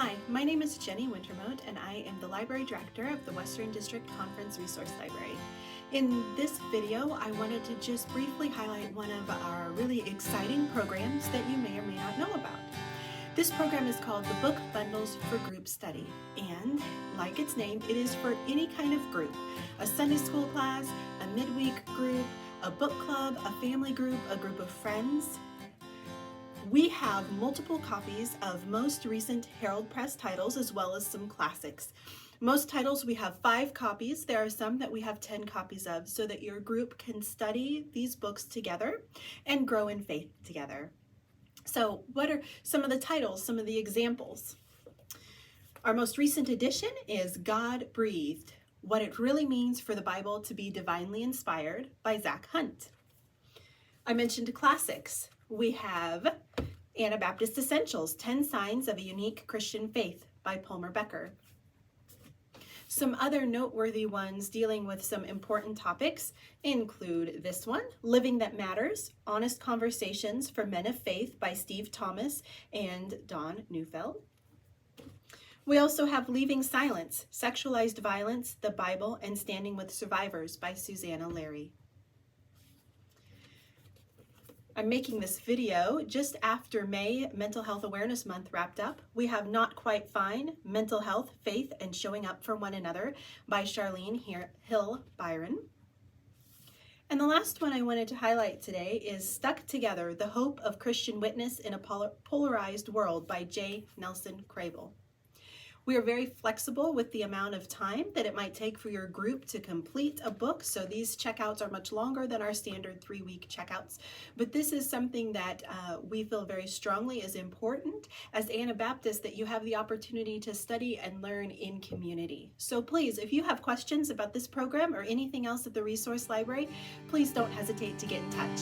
Hi, my name is Jenny Wintermote and I am the Library Director of the Western District Conference Resource Library. In this video, I wanted to just briefly highlight one of our really exciting programs that you may or may not know about. This program is called the Book Bundles for Group Study, and like its name, it is for any kind of group, a Sunday school class, a midweek group, a book club, a family group, a group of friends. We have multiple copies of most recent Herald Press titles as well as some classics. Most titles we have 5 copies. There are some that we have 10 copies of so that your group can study these books together and grow in faith together. So what are some of the titles, some of the examples? Our most recent edition is God Breathed, What It Really Means for the Bible to be Divinely Inspired by Zach Hunt. I mentioned classics. We have Anabaptist Essentials, 10 Signs of a Unique Christian Faith by Palmer Becker. Some other noteworthy ones dealing with some important topics include this one, Living That Matters, Honest Conversations for Men of Faith by Steve Thomas and Don Neufeld. We also have Leaving Silence, Sexualized Violence, the Bible, and Standing with Survivors by Susanna Larry. I'm making this video just after May Mental Health Awareness Month wrapped up. We have Not Quite Fine, Mental Health, Faith, and Showing Up for One Another by Charlene Hill Byron. And the last one I wanted to highlight today is Stuck Together, The Hope of Christian Witness in a Polarized World by J. Nelson Crable. We are very flexible with the amount of time that it might take for your group to complete a book, so these checkouts are much longer than our standard 3-week checkouts. But this is something that we feel very strongly is important as Anabaptists, that you have the opportunity to study and learn in community. So please, if you have questions about this program or anything else at the Resource Library, please don't hesitate to get in touch.